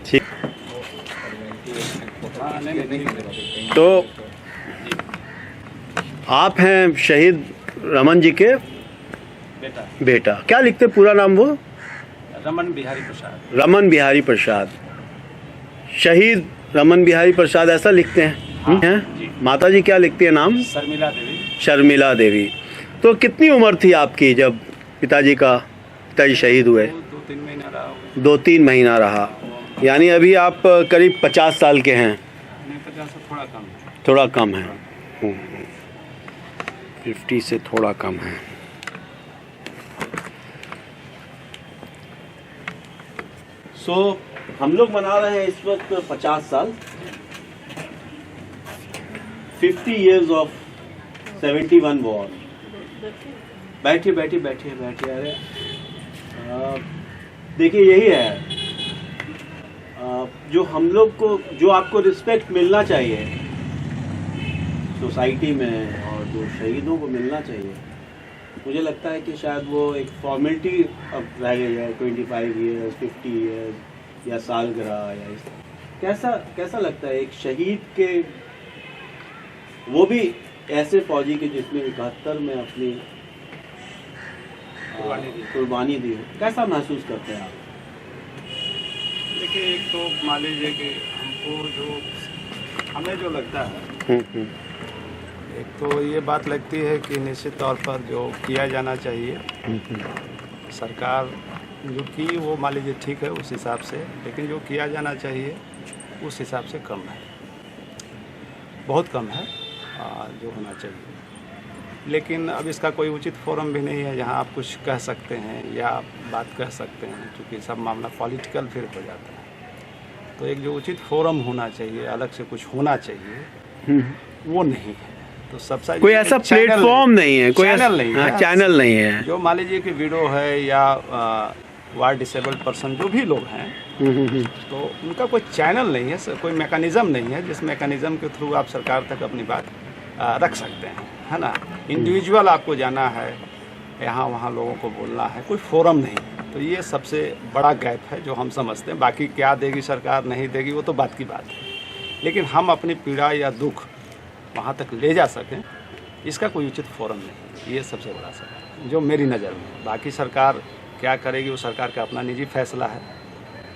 ठीक। तो आप हैं शहीद रमन जी के बेटा। क्या लिखते पूरा नाम वो? रमन बिहारी प्रसाद। रमन बिहारी प्रसाद, शहीद रमन बिहारी प्रसाद ऐसा लिखते हैं। हैं? माता जी क्या लिखती है नाम? शर्मिला देवी। शर्मिला देवी। तो कितनी उम्र थी आपकी जब पिताजी शहीद हुए? 2-3 महीना रहा। 2-3 महीना रहा, यानी अभी आप करीब 50 साल के हैं। नहीं, 50 से थोड़ा कम है। थोड़ा कम है, 50 से थोड़ा कम है। हम लोग मना रहे हैं इस वक्त 50 साल, 50 years ऑफ 71 वॉर। बैठिए। अरे देखिए, यही है जो हम लोग को, जो आपको रिस्पेक्ट मिलना चाहिए सोसाइटी में और जो शहीदों को मिलना चाहिए, मुझे लगता है कि शायद वो एक फॉर्मेलिटी अब रह गई है। 25 years, 50 years या सालगिरह या इस कैसा लगता है एक शहीद के, वो भी ऐसे फौजी के जिसने 71 में अपनी कुर्बानी दी हो, कैसा महसूस करते हैं आप? देखिए, एक तो मान लीजिए कि हमें जो लगता है, एक तो ये बात लगती है कि निश्चित तौर पर जो किया जाना चाहिए, सरकार जो की वो मान लीजिए ठीक है उस हिसाब से, लेकिन जो किया जाना चाहिए उस हिसाब से कम है, बहुत कम है जो होना चाहिए। लेकिन अब इसका कोई उचित फोरम भी नहीं है जहां आप कुछ कह सकते हैं या बात कह सकते हैं, क्योंकि सब मामला पॉलिटिकल फिर हो जाता है। तो एक जो उचित फोरम होना चाहिए, अलग से कुछ होना चाहिए, वो नहीं है। तो सबसे कोई ऐसा प्लेटफॉर्म नहीं है, कोई चैनल नहीं है, चैनल नहीं है। जो मान लीजिए कि विडो है या वार डिसेबल्ड पर्सन जो भी लोग हैं, तो उनका कोई चैनल नहीं है, कोई मैकेनिज़्म नहीं है जिस मैकेनिज़्म के थ्रू आप सरकार तक अपनी बात रख सकते हैं, है ना। इंडिविजुअल आपको जाना है, यहाँ वहाँ लोगों को बोलना है, कोई फोरम नहीं। तो ये सबसे बड़ा गैप है जो हम समझते हैं। बाकी क्या देगी सरकार, नहीं देगी, वो तो बात की बात है, लेकिन हम अपनी पीड़ा या दुख वहाँ तक ले जा सकें, इसका कोई उचित फोरम नहीं। ये सबसे बड़ा सवाल है जो मेरी नज़र में। बाकी सरकार क्या करेगी वो सरकार का अपना निजी फैसला है।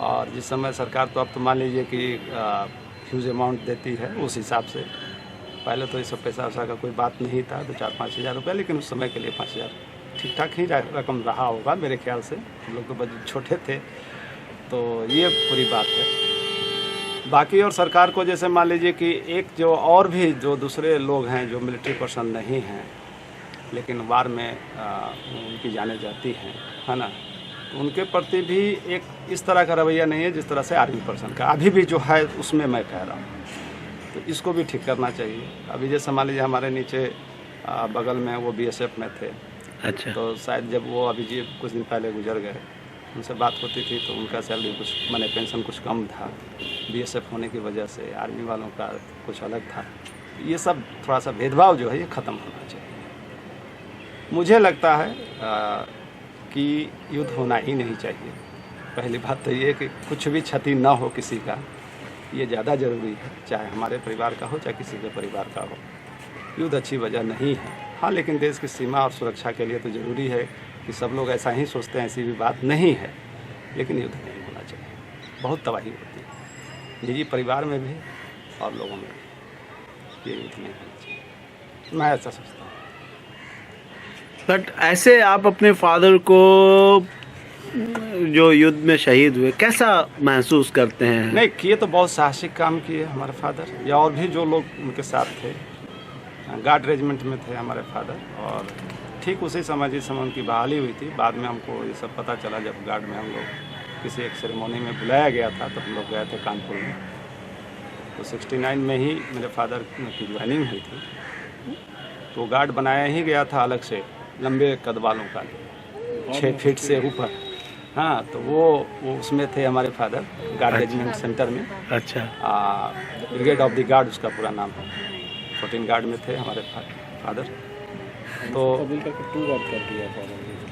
और जिस समय सरकार तो अब तो मान लीजिए कि ह्यूज अमाउंट देती है, उस हिसाब से पहले तो ये सब पैसा वैसा का कोई बात नहीं था, 2-4-5 हज़ार रुपये, लेकिन उस समय के लिए 5 हज़ार ठीक ठाक ही रकम रहा होगा मेरे ख्याल से। हम लोग तो बजट छोटे थे, तो ये पूरी बात है। बाकी और सरकार को जैसे मान लीजिए कि एक जो और भी जो दूसरे लोग हैं जो मिलिट्री पर्सन नहीं हैं, लेकिन वार में उनकी जाने जाती हैं, है ना, तो उनके प्रति भी एक इस तरह का रवैया नहीं है जिस तरह से आर्मी पर्सन का अभी भी जो है, उसमें मैं कह रहा हूँ। तो इसको भी ठीक करना चाहिए। अभी जैसे मान लीजिए हमारे नीचे बगल में वो BSF में थे। अच्छा। तो शायद जब वो अभी जी कुछ दिन पहले गुजर गए, उनसे बात होती थी तो उनका सैलरी कुछ माने पेंशन कुछ कम था, BSF होने की वजह से। आर्मी वालों का कुछ अलग था। ये सब थोड़ा सा भेदभाव जो है ये ख़त्म होना चाहिए। मुझे लगता है कि युद्ध होना ही नहीं चाहिए। पहली बात तो ये कि कुछ भी क्षति ना हो किसी का, ये ज़्यादा ज़रूरी है, चाहे हमारे परिवार का हो चाहे किसी के परिवार का हो। युद्ध अच्छी वजह नहीं है, हाँ, लेकिन देश की सीमा और सुरक्षा के लिए तो ज़रूरी है कि सब लोग ऐसा ही सोचते हैं, ऐसी भी बात नहीं है, लेकिन युद्ध नहीं होना चाहिए। बहुत तबाही होती है निजी परिवार में भी और लोगों में भी, ये युद्ध नहीं होना चाहिए, मैं ऐसा सोचता हूँ। बट ऐसे आप अपने फादर को जो युद्ध में शहीद हुए कैसा महसूस करते हैं? नहीं, किए तो बहुत साहसिक काम किए हमारे फादर, या और भी जो लोग उनके साथ थे। गार्ड रेजिमेंट में थे हमारे फादर, और ठीक उसी समय जिस समय उनकी बहाली हुई थी, बाद में हमको ये सब पता चला जब गार्ड में हम लोग किसी एक सेरेमनी में बुलाया गया था, तो हम लोग गए थे कानपुर में। तो 69 में ही मेरे फादर की ज्वाइनिंग हुई थी। तो गार्ड बनाया ही गया था अलग से, लंबे कद वालों का, 6 फीट से ऊपर। हाँ, तो वो उसमें थे हमारे फादर, गार्ड रेजिमेंट सेंटर में। अच्छा। ब्रिगेड ऑफ द गार्ड उसका पूरा नाम है। 14 गार्ड में थे हमारे फादर। तो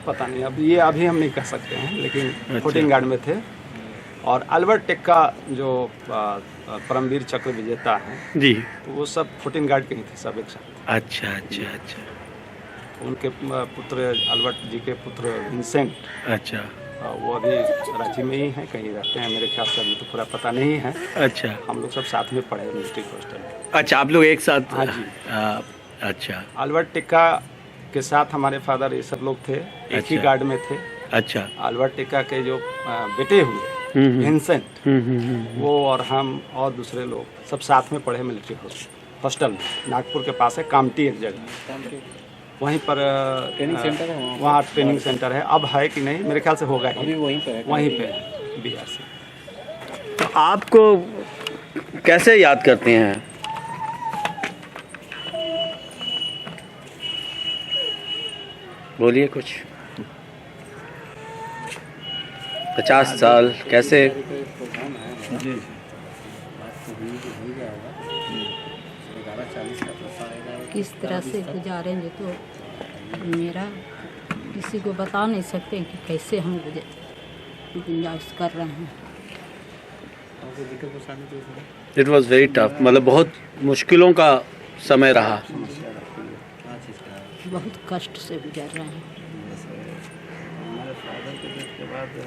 पता नहीं, अब ये अभी हम नहीं कह सकते हैं, लेकिन 14 गार्ड में थे। और अल्बर्ट टेक्का जो परमवीर चक्र विजेता हैं जी। तो वो सब 14 गार्ड के ही थे सब एक साथ। अच्छा अच्छा अच्छा उनके पुत्र अल्बर्ट जी के पुत्र विंसेंट, अच्छा वो अभी रांची में ही हैं, कहीं रहते हैं मेरे ख्याल से, अभी तो पूरा पता नहीं है। अच्छा हम लोग सब साथ में पढ़े मिलिट्री हॉस्टल में। अच्छा, आप लोग एक साथ? हाँ जी। अच्छा अल्बर्ट टेक्का के साथ हमारे फादर ये सब लोग थे, एक ही अच्छा। गार्ड में थे। अच्छा। अल्बर्ट टेक्का के जो बेटे हुए विंसेंट, वो और हम और दूसरे लोग सब साथ में पढ़े मिलिट्री हॉस्टल में, नागपुर के पास है कामटी एक जगह, वहीं पर ट्रेनिंग सेंटर है, वहाँ ट्रेनिंग सेंटर है। अब है कि नहीं, मेरे ख्याल से होगा ही, वहीं पे है BRC। तो आपको कैसे याद करते हैं? बोलिए कुछ। 50 साल कैसे? किस तरह से गुजारेंगे तो मेरा किसी को बता नहीं सकते कि कैसे हम गुजारिश कर रहे हैं। इट वॉज वेरी टफ, मतलब बहुत मुश्किलों का समय रहा। बहुत कष्ट से गुजर रहे हैं। हमारे फादर के डेथ के बाद जो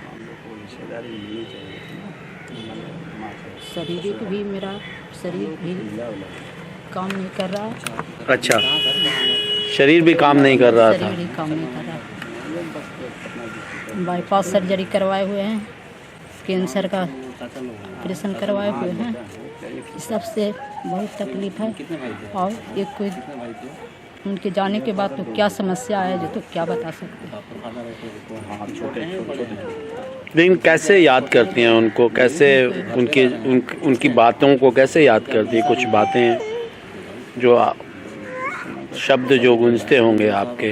हम लोग को रिश्तेदारी मिलनी चाहिए थी ना, शारीरिक भी मेरा शरीर भी काम नहीं कर रहा। अच्छा, शरीर भी काम नहीं कर रहा था। शरीर भी काम नहीं कर रहा। बाईपास सर्जरी करवाए हुए हैं, कैंसर का ऑपरेशन करवाए हुए हैं, इस सब से बहुत तकलीफ है। और एक कोई उनके जाने के बाद तो क्या समस्या है जो तो क्या बता सकते हैं। लेकिन कैसे याद करती हैं उनको, कैसे उनकी बातों को कैसे याद करती है? कुछ बातें जो शब्द जो गूंजते होंगे आपके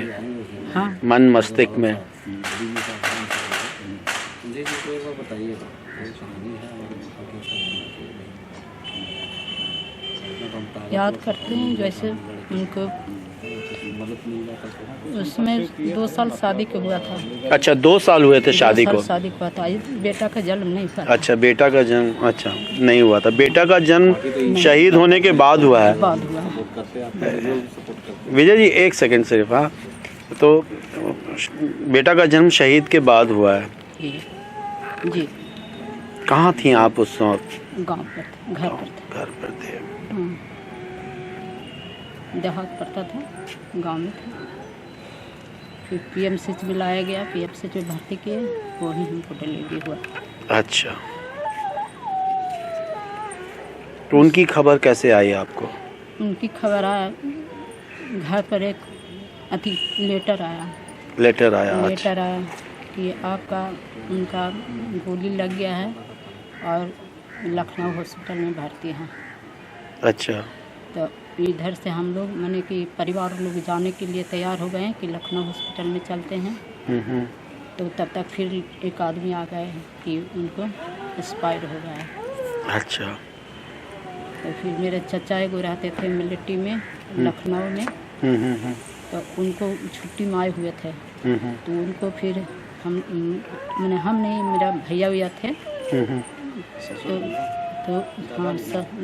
हाँ, मन मस्तिष्क में। याद करते हैं जैसे उनको उसमें 2 साल शादी के हुआ था। अच्छा, 2 साल हुए थे शादी 2 को? साल शादी हुआ था। बेटा का जन्म नहीं था। अच्छा, बेटा का जन्म अच्छा नहीं हुआ था। बेटा का जन्म शहीद होने के बाद हुआ है। बाद हुआ है। विजय जी एक सेकंड सिर्फ। हाँ, तो बेटा का जन्म शहीद के बाद हुआ है। जी। कहाँ थी आप उस वक्त? गांव पर थे, घर पर थे। घर पर थे। देहात पड़ता था, गांव में था। फिर PMC में लाया गया, PMC में भर्ती किए, वहीं हमको डिलीवरी हुआ। अच्छा, तो उनकी खबर कैसे आई आपको? उनकी खबर आया, घर पर एक लेटर आया। लेटर आया? अच्छा। लेटर आया कि आपका उनका गोली लग गया है और लखनऊ हॉस्पिटल में भर्ती हैं। अच्छा। तो इधर से हम लोग माने कि परिवार लोग जाने के लिए तैयार हो गए हैं कि लखनऊ हॉस्पिटल में चलते हैं। तो तब तक फिर एक आदमी आ गए कि उनको एक्सपायर हो गया है। अच्छा। तो फिर मेरे चचा एगो रहते थे मिलिट्री में लखनऊ में, तो उनको छुट्टी में आए हुए थे। तो उनको फिर हम नहीं, मेरा भैया थे। तो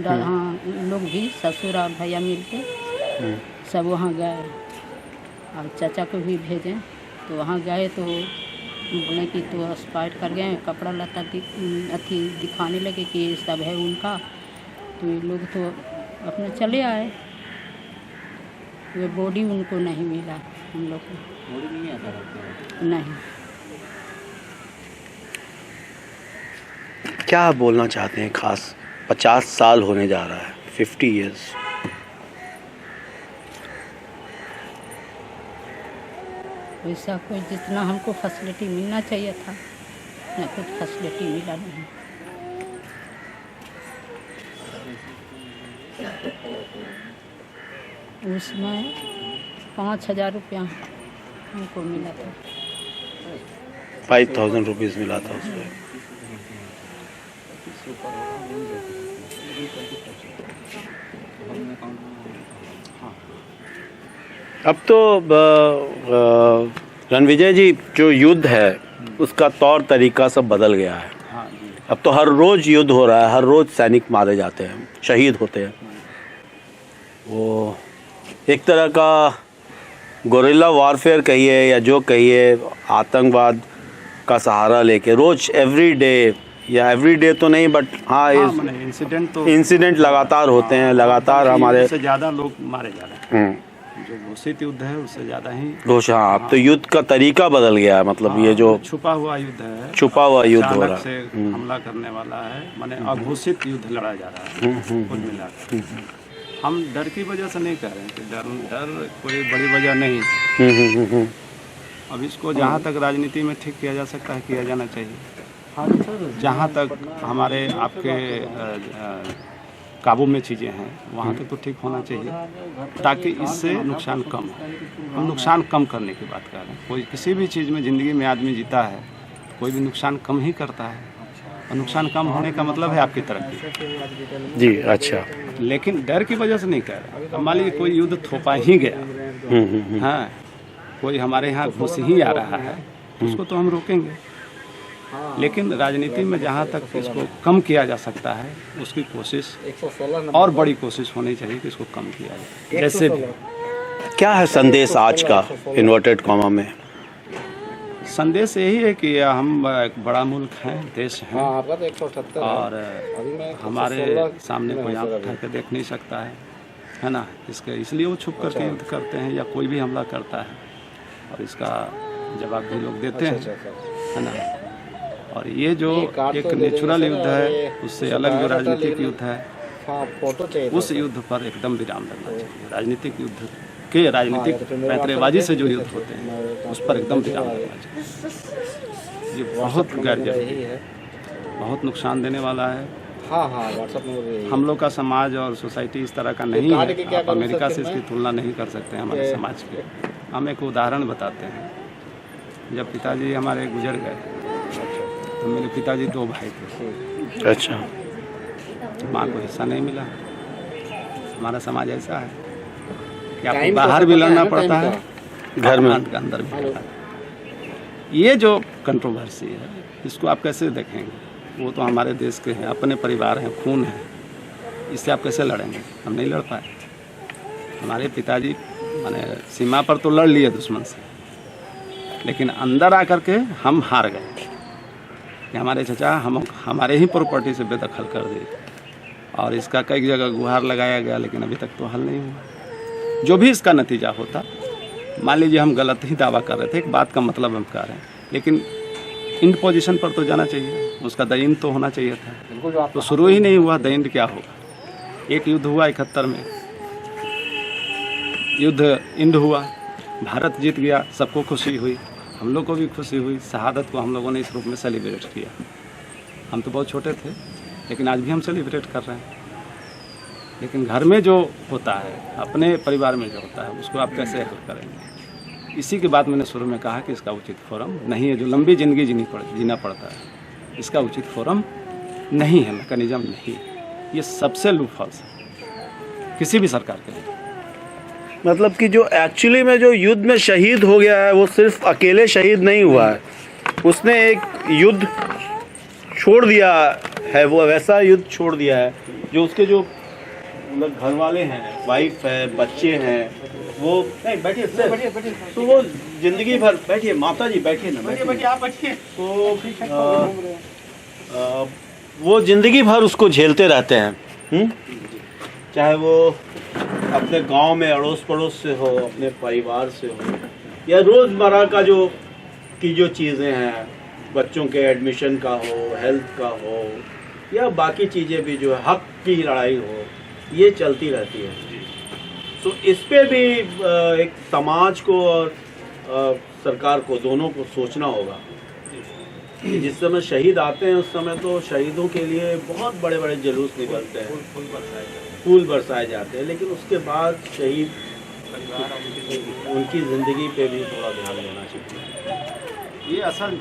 हाँ लोग भी ससुर और भैया मिलके सब वहाँ गए और चाचा को भी भेजें। तो वहाँ गए तो बोले कि तो एक्सपायर कर गए, कपड़ा लता दिखाने लगे कि ये सब है उनका। तो ये लोग तो अपने चले आए, वे बॉडी उनको नहीं मिला। हम लोग को नहीं। क्या बोलना चाहते हैं खास? 50 साल होने जा रहा है, 50 years। वैसा कोई जितना हमको फैसिलिटी मिलना चाहिए था ना, कुछ फैसिलिटी मिला नहीं। उसमें 5,000 रुपया हमको मिला था। 5,000 रुपीज़ मिला था उसमें। अब तो रणविजय जी, जो युद्ध है उसका तौर तरीका सब बदल गया है। हाँ, अब तो हर रोज़ युद्ध हो रहा है, हर रोज़ सैनिक मारे जाते हैं, शहीद होते हैं। वो एक तरह का गोरिल्ला वॉरफेयर कहिए या जो कहिए, आतंकवाद का सहारा लेके रोज़ एवरी डे, या एवरी डे तो नहीं बट हाँ इंसिडेंट लगातार होते हैं, लगातार हमारे उससे ज़्यादा लोग मारे जा रहे हैं। जो घोषित युद्ध है उससे ज़्यादा ही हाँ, अब तो युद्ध का तरीका बदल गया है, मतलब ये जो छुपा हुआ युद्ध है, छुपा हुआ युद्ध हो रहा अचानक से हमला करने वाला है, माने अघोषित युद्ध लड़ा जा रहा है कुल मिलाकर। हम डर की वजह से नहीं कह रहे हैं कि डर कोई बड़ी वजह नहीं। अब इसको जहाँ तक राजनीति में ठीक किया जा सकता है किया जाना चाहिए। जहाँ तक हमारे आपके काबू में चीज़ें हैं वहाँ तक तो ठीक होना चाहिए, ताकि इससे नुकसान कम हो। हम नुकसान कम करने की बात कर रहे हैं। कोई किसी भी चीज़ में ज़िंदगी में आदमी जीता है, कोई भी नुकसान कम ही करता है, और नुकसान कम होने का मतलब है आपकी तरक्की। जी अच्छा, लेकिन डर की वजह से नहीं कह रहे। अब मान लीजिए कोई युद्ध थोपा ही गया, हाँ, कोई हमारे यहाँ घुस ही आ रहा है, उसको तो हम रोकेंगे। लेकिन राजनीति में जहाँ तक इसको कम किया जा सकता है उसकी कोशिश और बड़ी कोशिश होनी चाहिए कि इसको कम किया जाए। जैसे भी क्या है संदेश आज का इन्वर्टेड कॉमा में? संदेश यही है कि हम एक बड़ा मुल्क हैं, देश हैं, और हमारे सामने कोई आंख उठा के देख नहीं सकता है ना। इसलिए वो छुप करके युद्ध करते हैं या कोई भी हमला करता है, और इसका जवाब भी लोग देते हैं, है ना। और ये जो एक नेचुरल युद्ध है, उससे अलग जो राजनीतिक युद्ध है, उस युद्ध पर एकदम विराम लगना चाहिए। राजनीतिक युद्ध के राजनीतिक पैंतरेबाजी से जो युद्ध होते हैं उस पर एकदम विराम लगना चाहिए। ये बहुत गैर जरूरी है, बहुत नुकसान देने वाला है। हम लोग का समाज और सोसाइटी इस तरह का नहीं है। आप अमेरिका से इसकी तुलना नहीं कर सकते हैं हमारे समाज की। हम एक उदाहरण बताते हैं। जब पिताजी हमारे गुजर गए तो मेरे पिताजी 2 भाई थे। अच्छा, माँ को हिस्सा नहीं मिला। हमारा समाज ऐसा है कि आपको बाहर भी लड़ना पड़ता है, घर में अंदर भी लड़ना। ये जो कंट्रोवर्सी है इसको आप कैसे देखेंगे? वो तो हमारे देश के हैं, अपने परिवार हैं, खून है, इससे आप कैसे लड़ेंगे? हम नहीं लड़ पाए। हमारे पिताजी माने सीमा पर तो लड़ लिए दुश्मन से, लेकिन अंदर आकर के हम हार गए कि हमारे चचा हमारे ही प्रॉपर्टी से बेदखल कर दिए, और इसका कई जगह गुहार लगाया गया, लेकिन अभी तक तो हल नहीं हुआ। जो भी इसका नतीजा होता, मान लीजिए हम गलत ही दावा कर रहे थे, एक बात का मतलब हम कह रहे हैं, लेकिन इन पोजीशन पर तो जाना चाहिए, उसका दयन तो होना चाहिए था। तो शुरू ही नहीं हुआ, दयन क्या होगा? एक युद्ध हुआ 71 में, युद्ध इंड हुआ, भारत जीत गया, सबको खुशी हुई, हम लोग को भी खुशी हुई। शहादत को हम लोगों ने इस रूप में सेलिब्रेट किया। हम तो बहुत छोटे थे, लेकिन आज भी हम सेलिब्रेट कर रहे हैं। लेकिन घर में जो होता है, अपने परिवार में जो होता है, उसको आप कैसे हल करेंगे? इसी की बात मैंने शुरू में कहा कि इसका उचित फोरम नहीं है। जो लंबी ज़िंदगी जीना पड़ता है, इसका उचित फोरम नहीं है, मैकेनिज्म नहीं। ये सबसे लूपहोल्स है किसी भी सरकार के लिए। मतलब कि जो एक्चुअली में जो युद्ध में शहीद हो गया है वो सिर्फ अकेले शहीद नहीं हुआ है, उसने एक युद्ध छोड़ दिया है, वो वैसा युद्ध छोड़ दिया है जो उसके जो मतलब घर वाले हैं, वाइफ है, बच्चे हैं, वो नहीं बैठिए तो वो जिंदगी भर बैठिए, माता जी बैठिए ना, बैठिए आप बैठिए, तो वो जिंदगी भर उसको झेलते रहते हैं। चाहे वो अपने गांव में अड़ोस पड़ोस से हो, अपने परिवार से हो, या रोज़मर्रा का जो चीज़ें हैं, बच्चों के एडमिशन का हो, हेल्थ का हो, या बाकी चीज़ें भी जो है, हक की लड़ाई हो, ये चलती रहती है। तो इस पे भी एक समाज को और सरकार को, दोनों को सोचना होगा कि जिस समय शहीद आते हैं उस समय तो शहीदों के लिए बहुत बड़े बड़े जुलूस निकलते हैं, फूल बरसाए जाते हैं, लेकिन उसके बाद शहीद उनकी ज़िंदगी पे भी थोड़ा ध्यान देना चाहिए। ये असल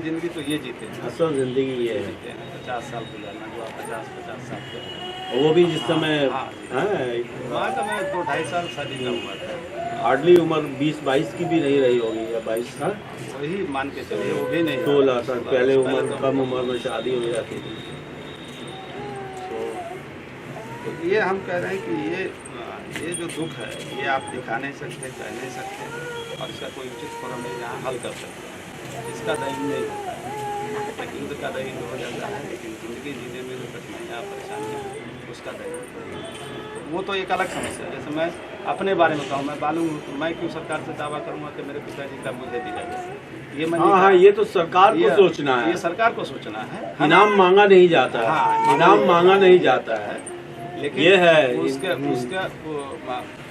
ज़िंदगी तो ये जीते हैं, असल ज़िंदगी ये है। 50 साल गुजारना, जो 50 साल के, वो भी जिस समय तो मैं 2-2.5 साल शादी का हुआ था, हार्डली उम्र 20-22 की भी नहीं रही होगी, या 22 साल, वही मान के चलिए, वो भी नहीं 16 साल पहले उम्र, तो कम उम्र में शादी हो जाती थी। तो ये हम कह रहे हैं कि ये जो दुख है ये आप दिखा नहीं सकते, कह नहीं सकते, और इसका कोई उचित फोरम नहीं जहाँ हल कर सकते हैं। इसका दयन नहीं होता है, एक युद्ध का दयन हो जाता है, लेकिन ज़िंदगी जीने में जो कठिनाइयाँ परेशानियाँ उसका दयन वो तो एक अलग समस्या है। जैसे मैं अपने बारे में कहूँ, मैं बालू हूँ, तो मैं क्यों सरकार से दावा करूँगा कि मेरे पिताजी का मुझे दिया जाए? ये मैं हाँ, ये तो सरकार को सोचना है, ये सरकार को सोचना है। इनाम मांगा नहीं जाता है, हाँ, इनाम मांगा नहीं जाता है, लेकिन ये है उसके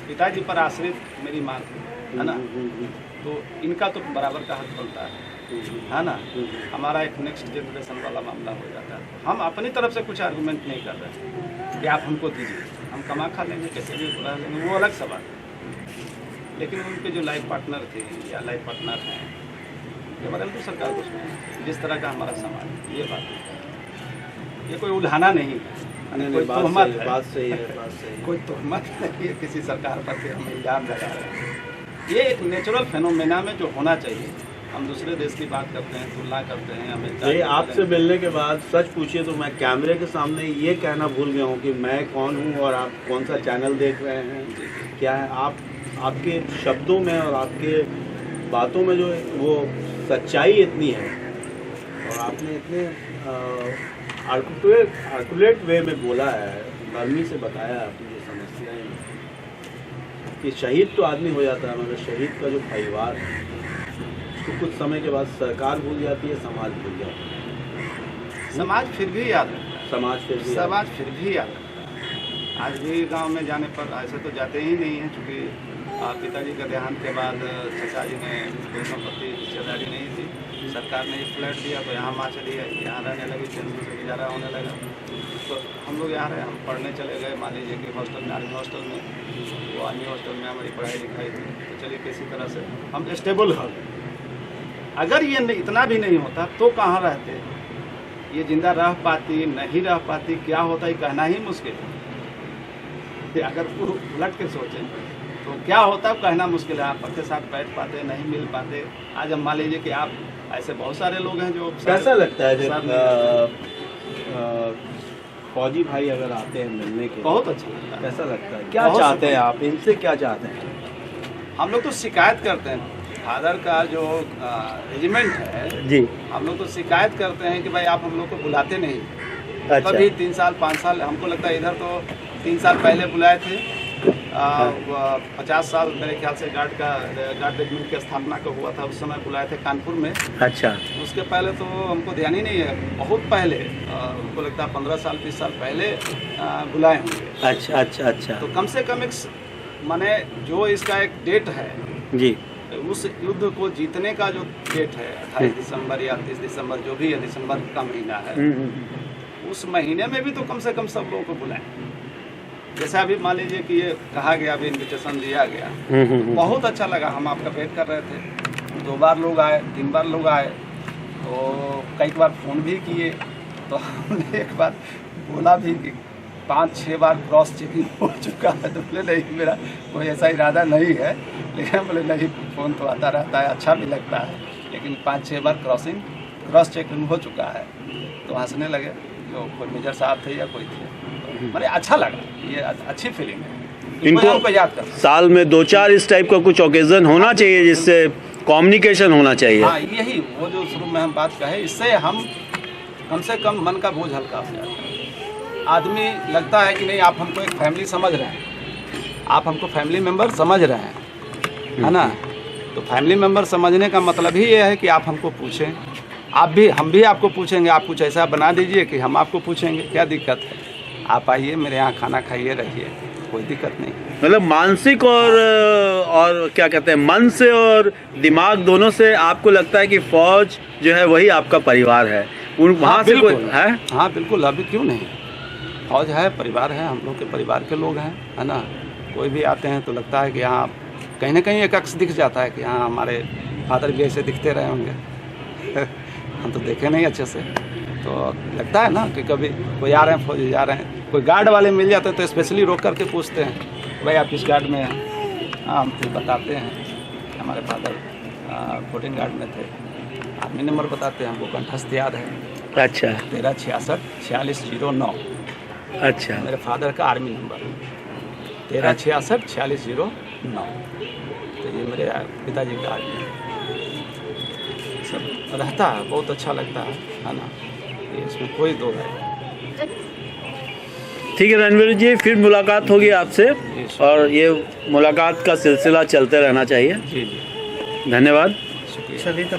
पिताजी पर आश्रित मेरी माँ है ना, तो इनका तो बराबर का हक बनता है ना। हमारा एक नेक्स्ट जनरेशन वाला मामला हो जाता है। हम अपनी तरफ से कुछ आर्गुमेंट नहीं कर रहे कि आप हमको दीजिए, हम कमा खा लेंगे, कैसे भी रह लेंगे, वो अलग सवाल है। लेकिन उनके जो लाइफ पार्टनर थे या लाइफ पार्टनर हैं, ये बारे में तो सरकार को सुने, जिस तरह का हमारा समाज है, ये बात है, ये कोई उल्हाना नहीं है, कोई तोहमत है, बात सही है, बात सही है। कोई तोहमत नहीं है किसी सरकार पर कि हम इल्जाम लगा रहे हैं। ये एक नेचुरल फेनोमेना में जो होना चाहिए। हम दूसरे देश की बात करते हैं, तुलना करते हैं, नहीं, आपसे मिलने के बाद सच पूछिए तो मैं कैमरे के सामने ये कहना भूल गया हूँ कि मैं कौन हूँ और आप कौन सा चैनल देख रहे हैं, क्या है। आपके शब्दों में और आपके बातों में जो वो सच्चाई इतनी है, और आपने इतने आर्टिकुलेट वे में बोला है, नरमी से बताया अपनी जो समस्याएं कि शहीद तो आदमी हो जाता है, मगर शहीद का जो परिवार है उसको कुछ समय के बाद सरकार भूल जाती है, समाज भूल जाता है। समाज फिर भी याद रखता है, समाज फिर भी याद रखता है। आज भी गांव में जाने पर ऐसे तो जाते ही नहीं हैं, चूँकि पिताजी का देहांत के बाद चचा जी ने कोई संपत्ति हिस्सेदारी नहीं थी, सरकार ने एक फ्लैट दिया तो यहाँ माँ चली गई, यहाँ रहने लगी, पेंशन से गुजारा होने लगा। तो हम लोग यहाँ रहे, हम पढ़ने चले गए, मान लीजिए कि हॉस्टल में, आर्मी हॉस्टल में, वो आर्मी हॉस्टल में हमारी पढ़ाई लिखाई थी, तो चलिए किसी तरह से हम स्टेबल हो गए। अगर ये इतना भी नहीं होता तो कहाँ रहते, ये जिंदा रह पाती नहीं रह पाती, क्या होता है कहना ही मुश्किल है। अगर उलट के सोचें तो क्या होता कहना मुश्किल है। आप के साथ बैठ पाते, नहीं मिल पाते। आज हम मान लीजिए कि आप ऐसे बहुत सारे लोग हैं जो, कैसा लगता है जब फौजी भाई अगर आते हैं मिलने के? बहुत अच्छा लगता है। कैसा लगता है? क्या चाहते हैं आप इनसे, क्या चाहते हैं? हम लोग तो शिकायत करते हैं, फादर का जो रेजिमेंट है जी, हम लोग तो शिकायत करते हैं कि भाई आप हम लोग को बुलाते नहीं। अच्छा। कभी 3 साल 5 साल, हमको लगता है इधर तो 3 साल पहले बुलाए थे। 50 साल मेरे ख्याल से गार्ड रेजिमेंट की स्थापना का हुआ था, उस समय बुलाए थे कानपुर में। अच्छा। उसके पहले तो हमको ध्यान ही नहीं है, बहुत पहले, हमको लगता है 15 साल 20 साल पहले बुलाए होंगे। अच्छा अच्छा अच्छा। तो कम से कम एक माने जो इसका एक डेट है जी, उस युद्ध को जीतने का जो डेट है 28 दिसंबर या 30 दिसंबर, जो भी है, दिसंबर का महीना है, उस महीने में भी तो कम से कम सब लोगों को बुलाएं। जैसे अभी मान लीजिए कि ये कहा गया, अभी इन्विटेशन दिया गया, बहुत अच्छा लगा। हम आपका वेट कर रहे थे, 2 बार लोग आए, 3 बार लोग आए, तो कई बार फ़ोन भी किए, तो हमने एक बार बोला भी कि 5-6 बार क्रॉस चेकिंग हो चुका है। तो बोले नहीं, मेरा कोई ऐसा इरादा नहीं है, लेकिन बोले नहीं, फ़ोन तो आता रहता है, अच्छा भी लगता है, लेकिन 5-6 बार क्रॉस चेकिंग हो चुका है। तो हंसने लगे, जो कोई मेजर साहब थे या कोई थे, तो मैंने अच्छा लगा, ये अच्छी फीलिंग है। इनको याद कर साल में 2-4 इस टाइप का कुछ ओकेजन होना चाहिए जिससे कम्युनिकेशन होना चाहिए। हाँ, यही वो जो शुरू में हम बात कहे, इससे हम कम से कम मन का बोझ हल्का हो जाता है। आदमी लगता है कि नहीं, आप हमको एक फैमिली समझ रहे हैं, आप हमको फैमिली मेंबर समझ रहे हैं, है ना। तो फैमिली मेंबर समझने का मतलब ही ये है कि आप हमको पूछें, हम भी आपको पूछेंगे। आप कुछ ऐसा बना दीजिए कि हम आपको पूछेंगे, क्या दिक्कत है, आप आइए मेरे यहाँ खाना खाइए, रहिए, कोई दिक्कत नहीं। मतलब मानसिक और क्या कहते हैं, मन से और दिमाग दोनों से आपको लगता है कि फौज जो है वही आपका परिवार है, वहाँ से कोई है? हाँ बिल्कुल, अभी क्यों नहीं, फौज है, परिवार है, हम लोग के परिवार के लोग हैं, है ना। कोई भी आते हैं तो लगता है कि यहाँ कहीं ना कहीं एक अक्स दिख जाता है कि हाँ हमारे फादर भी ऐसे दिखते रहे होंगे। हम तो देखे नहीं अच्छे से, तो लगता है ना कि कभी कोई आ रहे हैं, फौजी जा रहे हैं, कोई गार्ड वाले मिल जाते हैं तो स्पेशली रोक करके पूछते हैं, भाई आप किस गार्ड में हैं, हाँ हम फिर बताते हैं। हमारे फादर कोटिंग गार्ड में थे। आर्मी नंबर बताते हैं, हमको कंठस्थ याद है। अच्छा 1366-4609। अच्छा मेरे फादर का आर्मी नंबर 1366-4609। तो ये मेरे पिताजी का आर्मी सब रहता है, बहुत अच्छा लगता है ना, ये इसमें कोई दो है। ठीक है रणवीर जी, फिर मुलाकात होगी आपसे जी, और ये मुलाकात का सिलसिला चलते रहना चाहिए। जी जी, धन्यवाद। शुक्रिया।